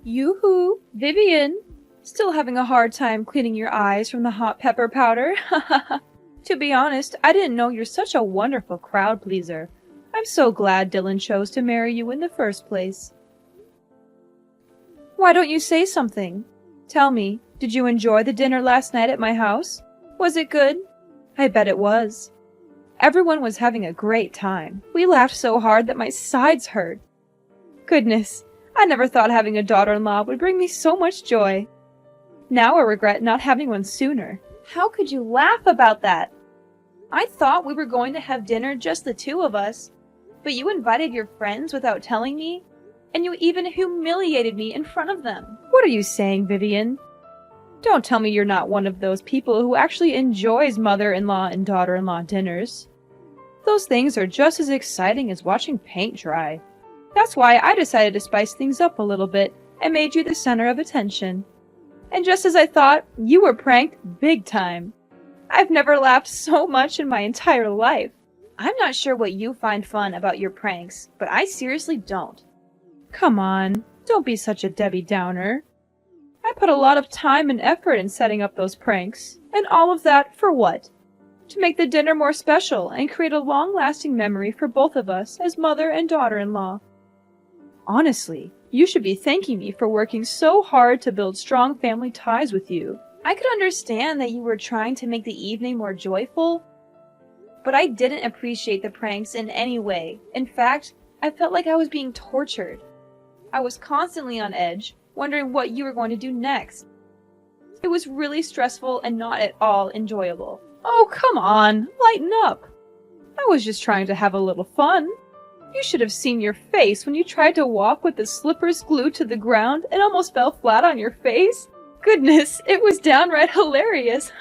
Yoo-hoo, Vivian! Still having a hard time cleaning your eyes from the hot pepper powder? To be honest, I didn't know you're such a wonderful crowd pleaser. I'm so glad Dylan chose to marry you in the first place. Why don't you say something? Tell me, did you enjoy the dinner last night at my house? Was it good? I bet it was. Everyone was having a great time. We laughed so hard that my sides hurt. Goodness, I never thought having a daughter-in-law would bring me so much joy. Now I regret not having one sooner. How could you laugh about that? I thought we were going to have dinner just the two of us, but you invited your friends without telling me, and you even humiliated me in front of them. What are you saying, Vivian? Don't tell me you're not one of those people who actually enjoys mother-in-law and daughter-in-law dinners. Those things are just as exciting as watching paint dry. That's why I decided to spice things up a little bit and made you the center of attention. And just as I thought, you were pranked big time. I've never laughed so much in my entire life. I'm not sure what you find fun about your pranks, but I seriously don't. Come on, don't be such a Debbie Downer. I put a lot of time and effort in setting up those pranks, and all of that for what? To make the dinner more special and create a long-lasting memory for both of us as mother and daughter-in-law. Honestly, you should be thanking me for working so hard to build strong family ties with you. I could understand that you were trying to make the evening more joyful, but I didn't appreciate the pranks in any way. In fact, I felt like I was being tortured. I was constantly on edge, wondering what you were going to do next. It was really stressful and not at all enjoyable. Oh, come on, lighten up. I was just trying to have a little fun. You should have seen your face when you tried to walk with the slippers glued to the ground and almost fell flat on your face. Goodness, it was downright hilarious.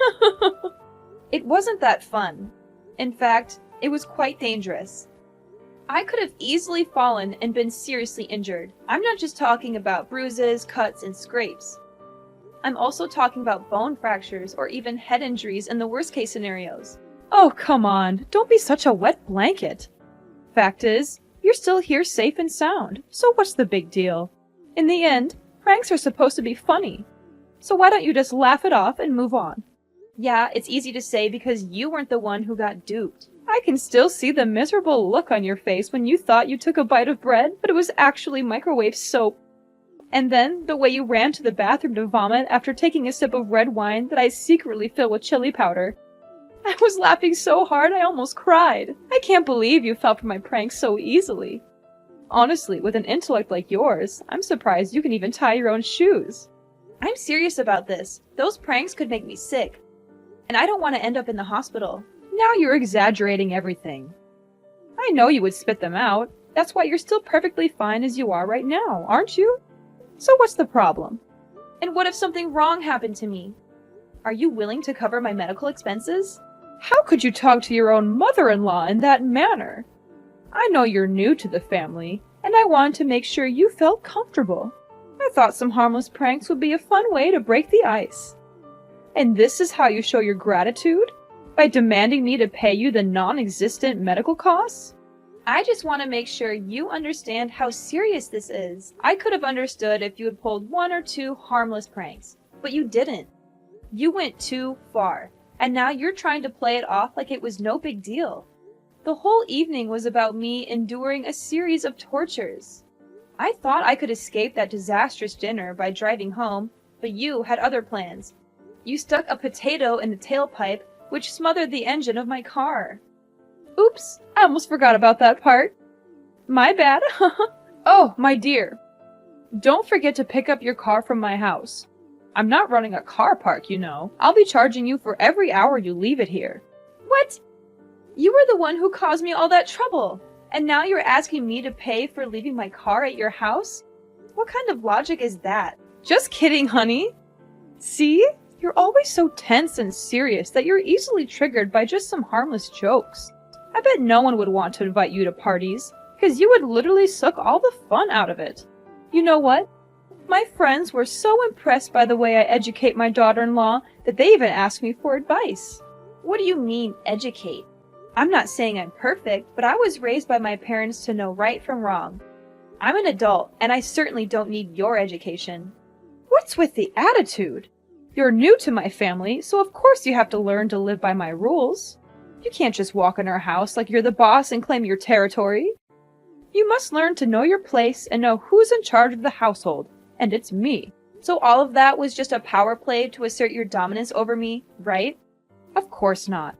It wasn't that fun. In fact, it was quite dangerous. I could have easily fallen and been seriously injured. I'm not just talking about bruises, cuts, and scrapes. I'm also talking about bone fractures or even head injuries in the worst case scenarios. Oh, come on, don't be such a wet blanket. Fact is, you're still here safe and sound, so what's the big deal? In the end, pranks are supposed to be funny. So why don't you just laugh it off and move on? Yeah, it's easy to say because you weren't the one who got duped. I can still see the miserable look on your face when you thought you took a bite of bread, but it was actually microwave soap. And then the way you ran to the bathroom to vomit after taking a sip of red wine that I secretly filled with chili powder. I was laughing so hard I almost cried. I can't believe you fell for my pranks so easily. Honestly, with an intellect like yours, I'm surprised you can even tie your own shoes. I'm serious about this. Those pranks could make me sick. And I don't want to end up in the hospital. Now you're exaggerating everything. I know you would spit them out. That's why you're still perfectly fine as you are right now, aren't you? So what's the problem? And what if something wrong happened to me? Are you willing to cover my medical expenses? How could you talk to your own mother-in-law in that manner? I know you're new to the family, and I wanted to make sure you felt comfortable. I thought some harmless pranks would be a fun way to break the ice. And this is how you show your gratitude? By demanding me to pay you the non-existent medical costs? I just want to make sure you understand how serious this is. I could have understood if you had pulled one or two harmless pranks, but you didn't. You went too far, and now you're trying to play it off like it was no big deal. The whole evening was about me enduring a series of tortures. I thought I could escape that disastrous dinner by driving home, but you had other plans. You stuck a potato in the tailpipe, which smothered the engine of my car. Oops, I almost forgot about that part. My bad. Oh, my dear. Don't forget to pick up your car from my house. I'm not running a car park, you know. I'll be charging you for every hour you leave it here. What? You were the one who caused me all that trouble, and now you're asking me to pay for leaving my car at your house? What kind of logic is that? Just kidding, honey. See? You're always so tense and serious that you're easily triggered by just some harmless jokes. I bet no one would want to invite you to parties, because you would literally suck all the fun out of it. You know what? My friends were so impressed by the way I educate my daughter-in-law that they even asked me for advice. What do you mean, educate? I'm not saying I'm perfect, but I was raised by my parents to know right from wrong. I'm an adult, and I certainly don't need your education. What's with the attitude? You're new to my family, so of course you have to learn to live by my rules. You can't just walk in our house like you're the boss and claim your territory. You must learn to know your place and know who's in charge of the household, and it's me. So all of that was just a power play to assert your dominance over me, right? Of course not.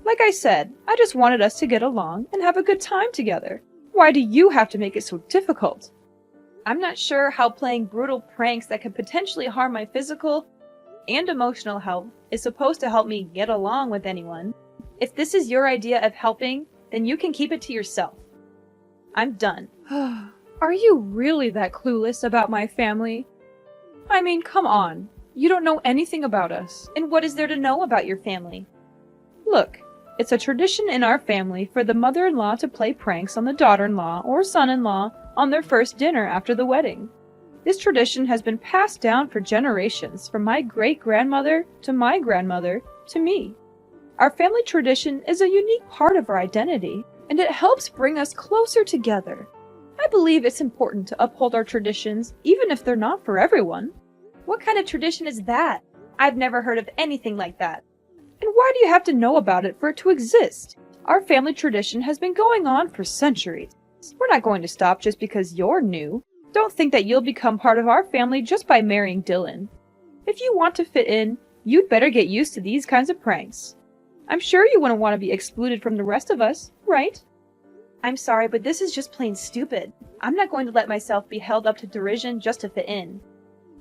Like I said, I just wanted us to get along and have a good time together. Why do you have to make it so difficult? I'm not sure how playing brutal pranks that could potentially harm my physical and emotional health is supposed to help me get along with anyone. If this is your idea of helping, then you can keep it to yourself. I'm done. Are you really that clueless about my family? I mean, come on. You don't know anything about us, and what is there to know about your family? Look, it's a tradition in our family for the mother-in-law to play pranks on the daughter-in-law or son-in-law on their first dinner after the wedding. This tradition has been passed down for generations, from my great-grandmother to my grandmother to me. Our family tradition is a unique part of our identity, and it helps bring us closer together. I believe it's important to uphold our traditions, even if they're not for everyone. What kind of tradition is that? I've never heard of anything like that. And why do you have to know about it for it to exist? Our family tradition has been going on for centuries. We're not going to stop just because you're new. Don't think that you'll become part of our family just by marrying Dylan. If you want to fit in, you'd better get used to these kinds of pranks. I'm sure you wouldn't want to be excluded from the rest of us, right? I'm sorry, but this is just plain stupid. I'm not going to let myself be held up to derision just to fit in.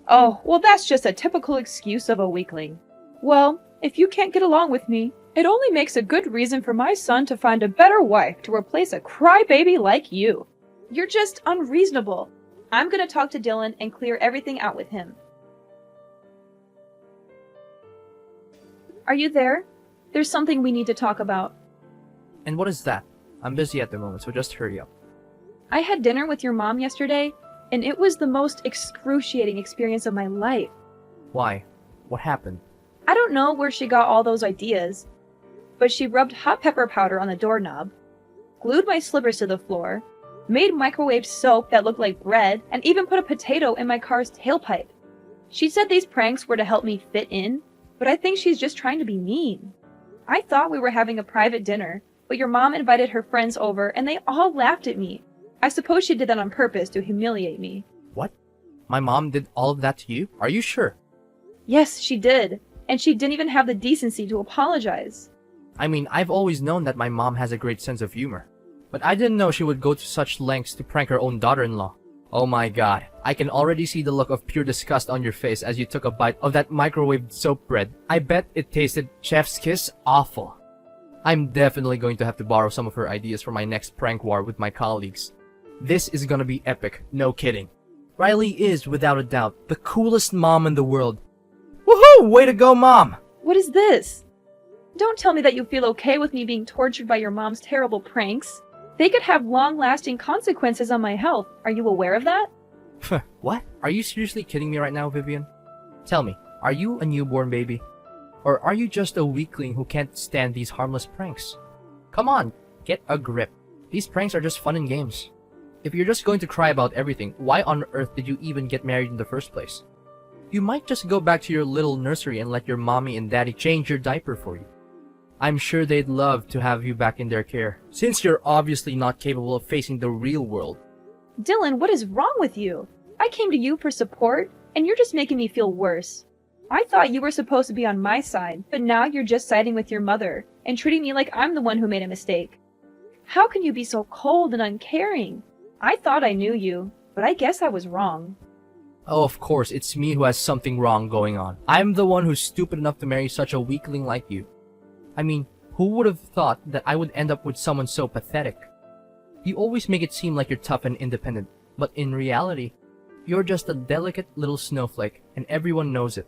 Oh, well, that's just a typical excuse of a weakling. Well, if you can't get along with me, it only makes a good reason for my son to find a better wife to replace a crybaby like you. You're just unreasonable. I'm going to talk to Dylan and clear everything out with him. Are you there? There's something we need to talk about. And what is that? I'm busy at the moment, so just hurry up. I had dinner with your mom yesterday, and it was the most excruciating experience of my life. Why? What happened? I don't know where she got all those ideas, but she rubbed hot pepper powder on the doorknob, glued my slippers to the floor, made microwave soap that looked like bread, and even put a potato in my car's tailpipe. She said these pranks were to help me fit in, but I think she's just trying to be mean. I thought we were having a private dinner, but your mom invited her friends over and they all laughed at me. I suppose she did that on purpose to humiliate me. What? My mom did all of that to you? Are you sure? Yes, she did. And she didn't even have the decency to apologize. I mean, I've always known that my mom has a great sense of humor. But I didn't know she would go to such lengths to prank her own daughter-in-law. Oh my god, I can already see the look of pure disgust on your face as you took a bite of that microwaved soap bread. I bet it tasted chef's kiss awful. I'm definitely going to have to borrow some of her ideas for my next prank war with my colleagues. This is gonna be epic, no kidding. Riley is, without a doubt, the coolest mom in the world. Woohoo! Way to go, Mom! What is this? Don't tell me that you feel okay with me being tortured by your mom's terrible pranks. They could have long-lasting consequences on my health. Are you aware of that? What? Are you seriously kidding me right now, Vivian? Tell me, are you a newborn baby? Or are you just a weakling who can't stand these harmless pranks? Come on, get a grip. These pranks are just fun and games. If you're just going to cry about everything, why on earth did you even get married in the first place? You might just go back to your little nursery and let your mommy and daddy change your diaper for you. I'm sure they'd love to have you back in their care, since you're obviously not capable of facing the real world. Dylan, what is wrong with you? I came to you for support, and you're just making me feel worse. I thought you were supposed to be on my side, but now you're just siding with your mother, and treating me like I'm the one who made a mistake. How can you be so cold and uncaring? I thought I knew you, but I guess I was wrong. Oh, of course, it's me who has something wrong going on. I'm the one who's stupid enough to marry such a weakling like you. I mean, who would have thought that I would end up with someone so pathetic? You always make it seem like you're tough and independent, but in reality, you're just a delicate little snowflake, and everyone knows it.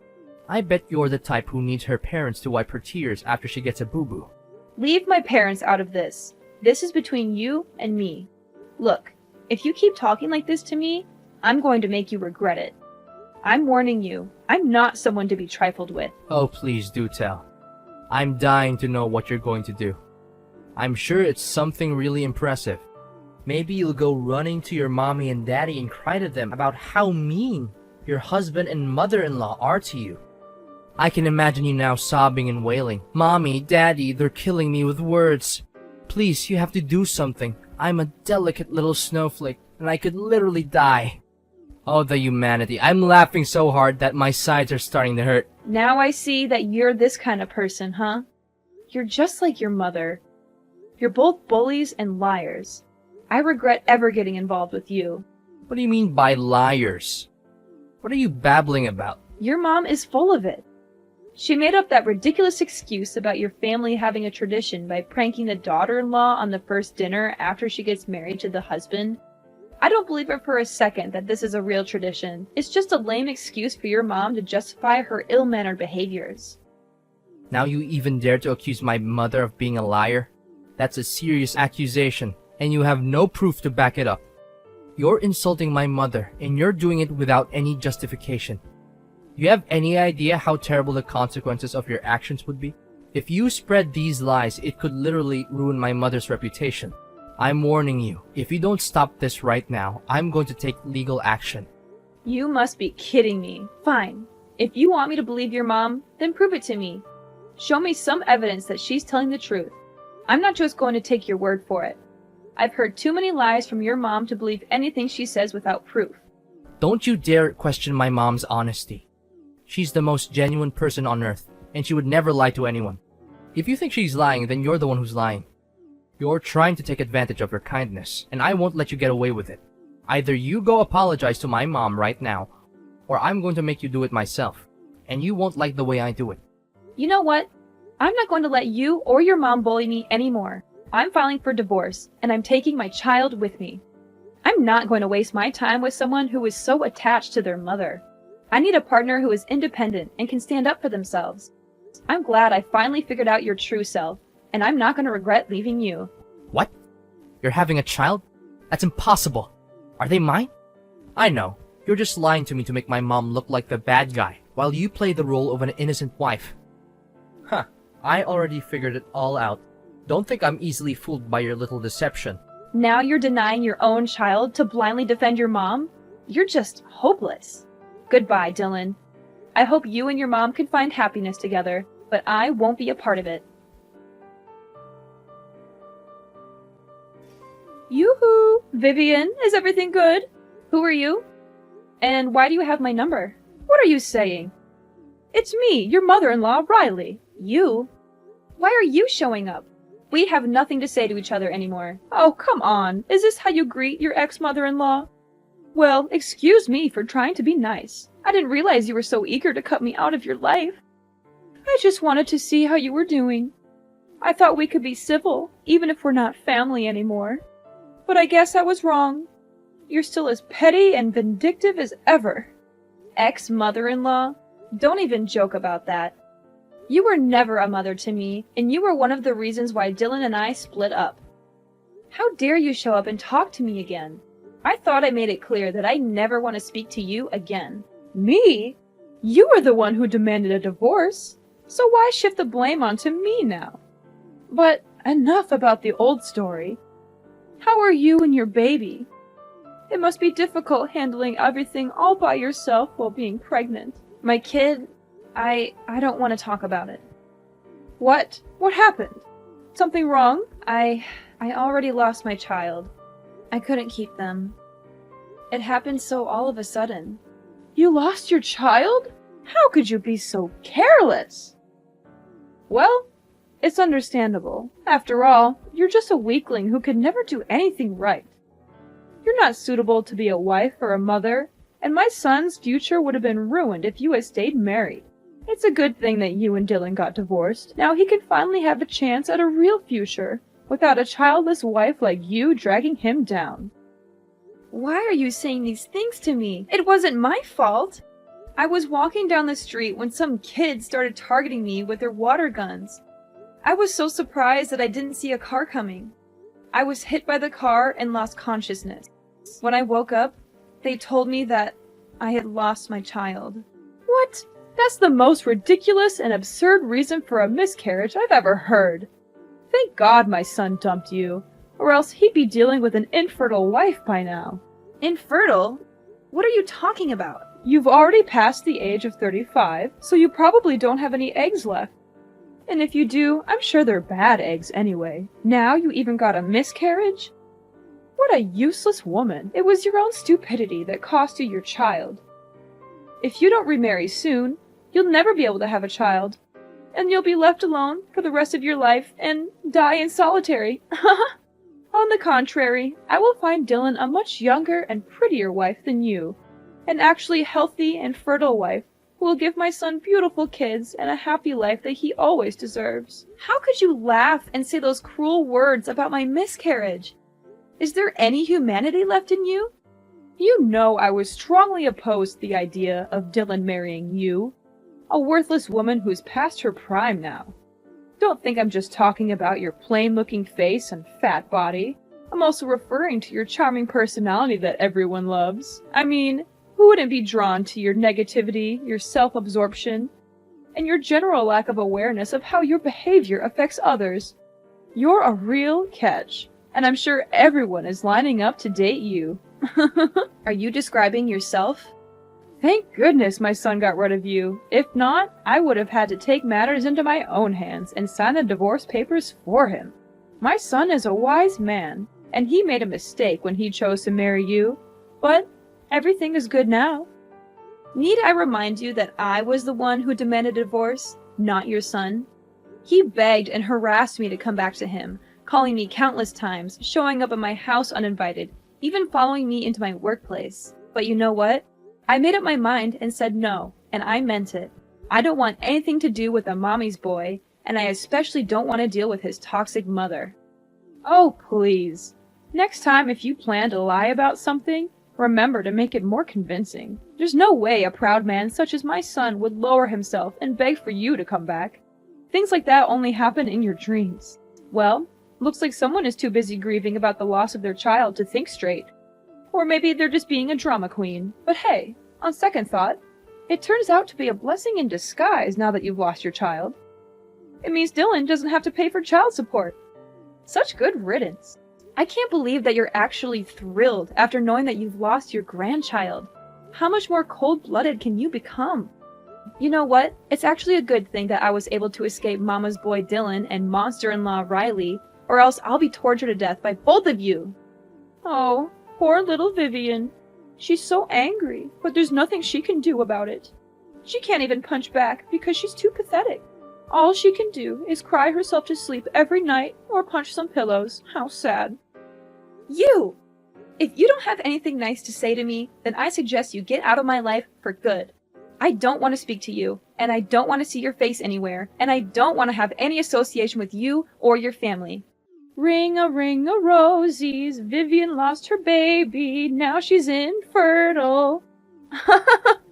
I bet you're the type who needs her parents to wipe her tears after she gets a boo-boo. Leave my parents out of this. This is between you and me. Look, if you keep talking like this to me, I'm going to make you regret it. I'm warning you, I'm not someone to be trifled with. Oh, please do tell. I'm dying to know what you're going to do. I'm sure it's something really impressive. Maybe you'll go running to your mommy and daddy and cry to them about how mean your husband and mother-in-law are to you. I can imagine you now sobbing and wailing, "Mommy, Daddy, they're killing me with words. Please, you have to do something. I'm a delicate little snowflake, and I could literally die." Oh, the humanity. I'm laughing so hard that my sides are starting to hurt. Now I see that you're this kind of person, huh? You're just like your mother. You're both bullies and liars. I regret ever getting involved with you. What do you mean by liars? What are you babbling about? Your mom is full of it. She made up that ridiculous excuse about your family having a tradition by pranking the daughter-in-law on the first dinner after she gets married to the husband. I don't believe it for a second that this is a real tradition. It's just a lame excuse for your mom to justify her ill-mannered behaviors. Now you even dare to accuse my mother of being a liar? That's a serious accusation, and you have no proof to back it up. You're insulting my mother, and you're doing it without any justification. Do you have any idea how terrible the consequences of your actions would be? If you spread these lies, it could literally ruin my mother's reputation. I'm warning you, if you don't stop this right now, I'm going to take legal action. You must be kidding me. Fine. If you want me to believe your mom, then prove it to me. Show me some evidence that she's telling the truth. I'm not just going to take your word for it. I've heard too many lies from your mom to believe anything she says without proof. Don't you dare question my mom's honesty. She's the most genuine person on earth, and she would never lie to anyone. If you think she's lying, then you're the one who's lying. You're trying to take advantage of her kindness, and I won't let you get away with it. Either you go apologize to my mom right now, or I'm going to make you do it myself, and you won't like the way I do it. You know what? I'm not going to let you or your mom bully me anymore. I'm filing for divorce, and I'm taking my child with me. I'm not going to waste my time with someone who is so attached to their mother. I need a partner who is independent and can stand up for themselves. I'm glad I finally figured out your true self, and I'm not going to regret leaving you. What? You're having a child? That's impossible. Are they mine? I know. You're just lying to me to make my mom look like the bad guy, while you play the role of an innocent wife. Huh. I already figured it all out. Don't think I'm easily fooled by your little deception. Now you're denying your own child to blindly defend your mom? You're just hopeless. Goodbye, Dylan. I hope you and your mom can find happiness together, but I won't be a part of it. Yoo-hoo! Vivian, is everything good? Who are you? And why do you have my number? What are you saying? It's me, your mother-in-law, Riley. You? Why are you showing up? We have nothing to say to each other anymore. Oh, come on. Is this how you greet your ex-mother-in-law? Well, excuse me for trying to be nice. I didn't realize you were so eager to cut me out of your life. I just wanted to see how you were doing. I thought we could be civil, even if we're not family anymore. But I guess I was wrong. You're still as petty and vindictive as ever. Ex-mother-in-law? Don't even joke about that. You were never a mother to me, and you were one of the reasons why Dylan and I split up. How dare you show up and talk to me again? I thought I made it clear that I never want to speak to you again. Me? You were the one who demanded a divorce, so why shift the blame onto me now? But enough about the old story. How are you and your baby? It must be difficult handling everything all by yourself while being pregnant. My kid, I don't want to talk about it. What? What happened? Something wrong? I already lost my child. I couldn't keep them. It happened so all of a sudden. You lost your child? How could you be so careless? Well, it's understandable. After all, you're just a weakling who could never do anything right. You're not suitable to be a wife or a mother, and my son's future would have been ruined if you had stayed married. It's a good thing that you and Dylan got divorced. Now he can finally have a chance at a real future, without a childless wife like you dragging him down. Why are you saying these things to me? It wasn't my fault. I was walking down the street when some kids started targeting me with their water guns. I was so surprised that I didn't see a car coming. I was hit by the car and lost consciousness. When I woke up, they told me that I had lost my child. What? That's the most ridiculous and absurd reason for a miscarriage I've ever heard. Thank God my son dumped you, or else he'd be dealing with an infertile wife by now. Infertile? What are you talking about? You've already passed the age of 35, so you probably don't have any eggs left. And if you do, I'm sure they're bad eggs anyway. Now you even got a miscarriage? What a useless woman. It was your own stupidity that cost you your child. If you don't remarry soon, you'll never be able to have a child. And you'll be left alone for the rest of your life and die in solitary. On the contrary, I will find Dylan a much younger and prettier wife than you. An actually healthy and fertile wife who will give my son beautiful kids and a happy life that he always deserves. How could you laugh and say those cruel words about my miscarriage? Is there any humanity left in you? You know I was strongly opposed to the idea of Dylan marrying you, a worthless woman who's past her prime now. Don't think I'm just talking about your plain-looking face and fat body. I'm also referring to your charming personality that everyone loves. I mean, who wouldn't be drawn to your negativity, your self-absorption, and your general lack of awareness of how your behavior affects others? You're a real catch, and I'm sure everyone is lining up to date you. Are you describing yourself? Thank goodness my son got rid of you. If not, I would have had to take matters into my own hands and sign the divorce papers for him. My son is a wise man, and he made a mistake when he chose to marry you, but everything is good now. Need I remind you that I was the one who demanded a divorce, not your son? He begged and harassed me to come back to him, calling me countless times, showing up at my house uninvited, even following me into my workplace. But you know what? I made up my mind and said no, and I meant it. I don't want anything to do with a mommy's boy, and I especially don't want to deal with his toxic mother. Oh, please. Next time if you plan to lie about something, remember to make it more convincing. There's no way a proud man such as my son would lower himself and beg for you to come back. Things like that only happen in your dreams. Well, looks like someone is too busy grieving about the loss of their child to think straight. Or maybe they're just being a drama queen. But hey, on second thought, it turns out to be a blessing in disguise now that you've lost your child. It means Dylan doesn't have to pay for child support. Such good riddance. I can't believe that you're actually thrilled after knowing that you've lost your grandchild. How much more cold-blooded can you become? You know what? It's actually a good thing that I was able to escape Mama's boy Dylan and monster-in-law Riley, or else I'll be tortured to death by both of you. Oh, poor little Vivian. She's so angry, but there's nothing she can do about it. She can't even punch back because she's too pathetic. All she can do is cry herself to sleep every night or punch some pillows. How sad. You! If you don't have anything nice to say to me, then I suggest you get out of my life for good. I don't want to speak to you, and I don't want to see your face anywhere, and I don't want to have any association with you or your family. Ring a rosies, Vivian lost her baby, now she's infertile.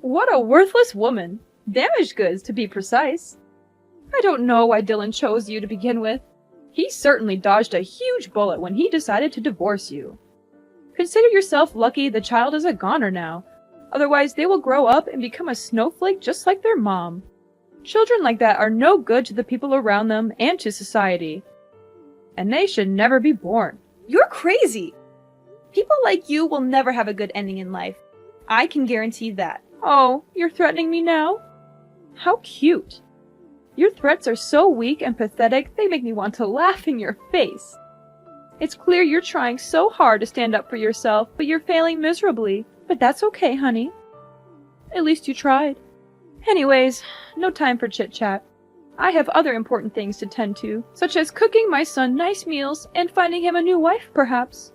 What a worthless woman. Damaged goods, to be precise. I don't know why Dylan chose you to begin with. He certainly dodged a huge bullet when he decided to divorce you. Consider yourself lucky the child is a goner now. Otherwise, they will grow up and become a snowflake just like their mom. Children like that are no good to the people around them and to society. And they should never be born. You're crazy! People like you will never have a good ending in life. I can guarantee that. Oh, you're threatening me now? How cute. Your threats are so weak and pathetic, they make me want to laugh in your face. It's clear you're trying so hard to stand up for yourself, but you're failing miserably. But that's okay, honey. At least you tried. Anyways, no time for chit-chat. I have other important things to tend to, such as cooking my son nice meals and finding him a new wife, perhaps.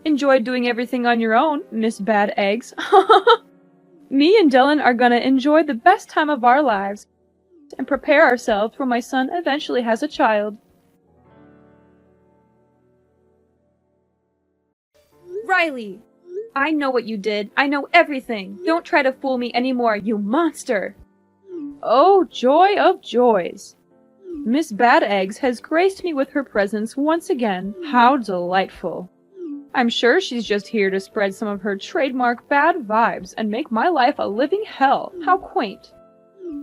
Enjoy doing everything on your own, Miss Bad Eggs. Me and Dylan are gonna enjoy the best time of our lives and prepare ourselves when my son eventually has a child. Riley! I know what you did. I know everything. Don't try to fool me anymore, you monster! Oh, joy of joys! Miss Bad Eggs has graced me with her presence once again. How delightful! I'm sure she's just here to spread some of her trademark bad vibes and make my life a living hell. How quaint.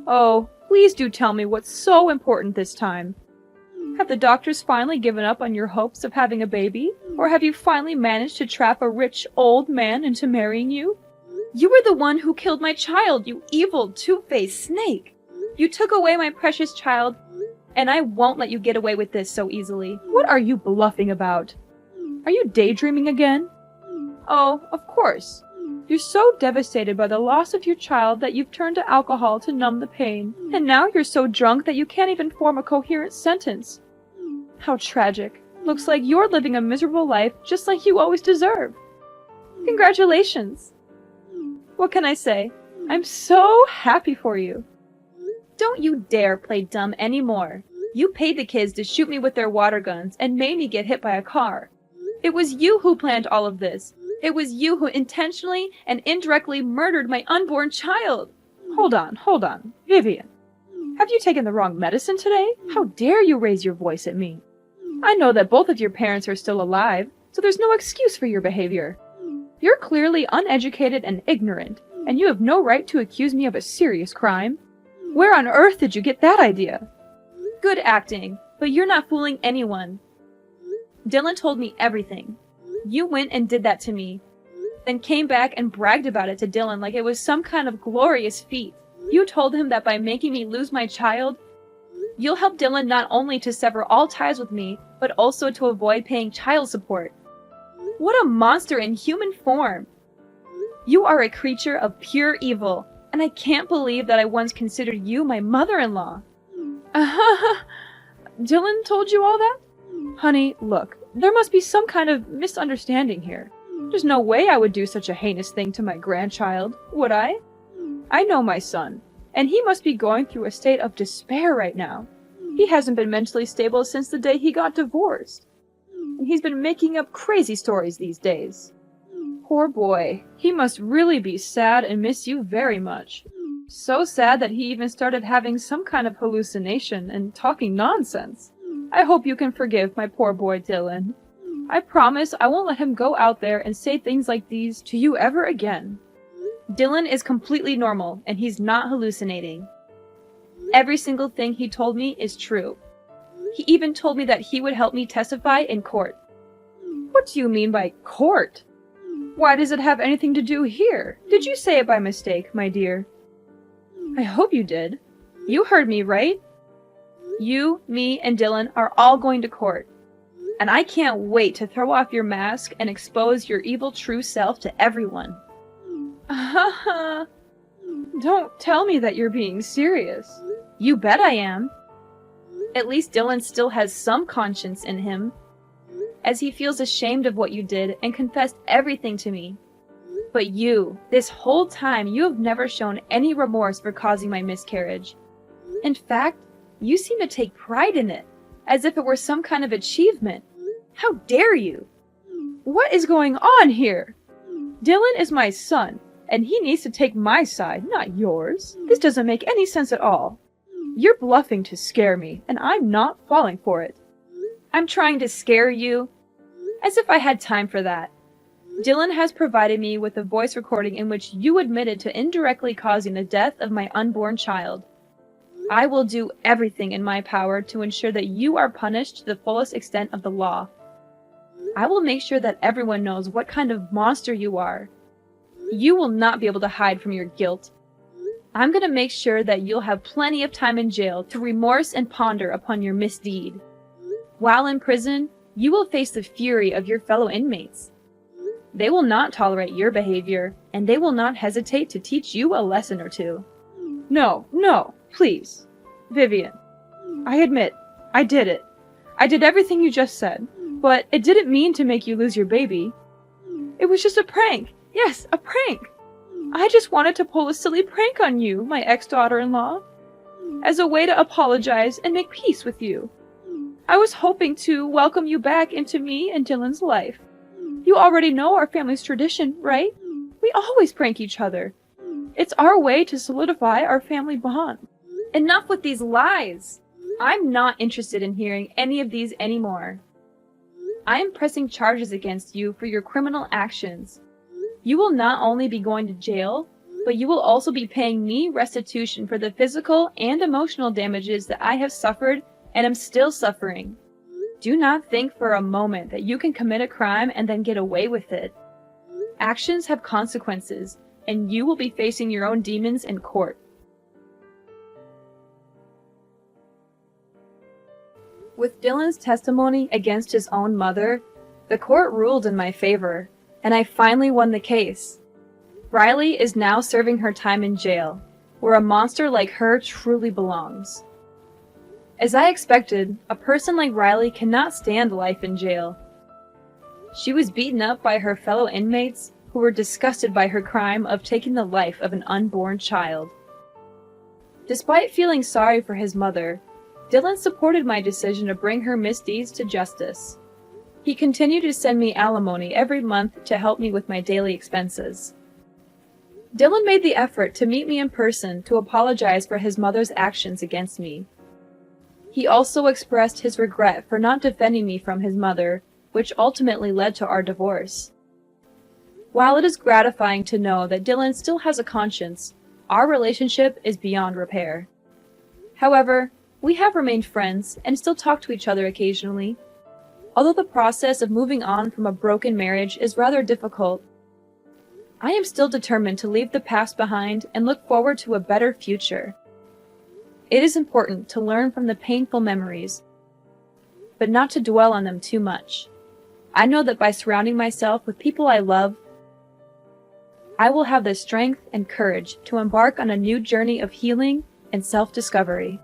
Oh, please do tell me what's so important this time. Have the doctors finally given up on your hopes of having a baby? Or have you finally managed to trap a rich old man into marrying you? You were the one who killed my child, you evil, two-faced snake! You took away my precious child, and I won't let you get away with this so easily. What are you bluffing about? Are you daydreaming again? Oh, of course. You're so devastated by the loss of your child that you've turned to alcohol to numb the pain. And now you're so drunk that you can't even form a coherent sentence. How tragic. Looks like you're living a miserable life just like you always deserve. Congratulations. What can I say? I'm so happy for you. Don't you dare play dumb anymore. You paid the kids to shoot me with their water guns and made me get hit by a car. It was you who planned all of this. It was you who intentionally and indirectly murdered my unborn child. Hold on. Vivian. Have you taken the wrong medicine today? How dare you raise your voice at me? I know that both of your parents are still alive, so there's no excuse for your behavior. You're clearly uneducated and ignorant, and you have no right to accuse me of a serious crime. Where on earth did you get that idea? Good acting, but you're not fooling anyone. Dylan told me everything. You went and did that to me, then came back and bragged about it to Dylan like it was some kind of glorious feat. You told him that by making me lose my child, you'll help Dylan not only to sever all ties with me, but also to avoid paying child support. What a monster in human form! You are a creature of pure evil, and I can't believe that I once considered you my mother-in-law. Dylan told you all that? Honey, look, there must be some kind of misunderstanding here. There's no way I would do such a heinous thing to my grandchild, would I? I know my son, and he must be going through a state of despair right now. He hasn't been mentally stable since the day he got divorced. And he's been making up crazy stories these days. Poor boy, he must really be sad and miss you very much. So sad that he even started having some kind of hallucination and talking nonsense. I hope you can forgive my poor boy Dylan. I promise I won't let him go out there and say things like these to you ever again. Dylan is completely normal, and he's not hallucinating. Every single thing he told me is true. He even told me that he would help me testify in court. What do you mean by court? Why does it have anything to do here? Did you say it by mistake, my dear? I hope you did. You heard me, right? You, me, and Dylan are all going to court. And I can't wait to throw off your mask and expose your evil true self to everyone. Don't tell me that you're being serious. You bet I am. At least Dylan still has some conscience in him, as he feels ashamed of what you did and confessed everything to me. But you, this whole time, you have never shown any remorse for causing my miscarriage. In fact, you seem to take pride in it, as if it were some kind of achievement. How dare you? What is going on here? Dylan is my son, and he needs to take my side, not yours. This doesn't make any sense at all. You're bluffing to scare me, and I'm not falling for it. I'm trying to scare you? As if I had time for that. Dylan has provided me with a voice recording in which you admitted to indirectly causing the death of my unborn child. I will do everything in my power to ensure that you are punished to the fullest extent of the law. I will make sure that everyone knows what kind of monster you are. You will not be able to hide from your guilt. I'm going to make sure that you'll have plenty of time in jail to remorse and ponder upon your misdeed. While in prison, you will face the fury of your fellow inmates. They will not tolerate your behavior, and they will not hesitate to teach you a lesson or two. No, please. Vivian, I admit, I did it. I did everything you just said, but it didn't mean to make you lose your baby. It was just a prank. Yes, a prank. I just wanted to pull a silly prank on you, my ex-daughter-in-law, as a way to apologize and make peace with you. I was hoping to welcome you back into me and Dylan's life. You already know our family's tradition, right? We always prank each other. It's our way to solidify our family bond. Enough with these lies! I'm not interested in hearing any of these anymore. I am pressing charges against you for your criminal actions. You will not only be going to jail, but you will also be paying me restitution for the physical and emotional damages that I have suffered and am still suffering. Do not think for a moment that you can commit a crime and then get away with it. Actions have consequences, and you will be facing your own demons in court. With Dylan's testimony against his own mother, the court ruled in my favor, and I finally won the case. Riley is now serving her time in jail, where a monster like her truly belongs. As I expected, a person like Riley cannot stand life in jail. She was beaten up by her fellow inmates, who were disgusted by her crime of taking the life of an unborn child. Despite feeling sorry for his mother, Dylan supported my decision to bring her misdeeds to justice. He continued to send me alimony every month to help me with my daily expenses. Dylan made the effort to meet me in person to apologize for his mother's actions against me. He also expressed his regret for not defending me from his mother, which ultimately led to our divorce. While it is gratifying to know that Dylan still has a conscience, our relationship is beyond repair. However, we have remained friends and still talk to each other occasionally. Although the process of moving on from a broken marriage is rather difficult, I am still determined to leave the past behind and look forward to a better future. It is important to learn from the painful memories, but not to dwell on them too much. I know that by surrounding myself with people I love, I will have the strength and courage to embark on a new journey of healing and self-discovery.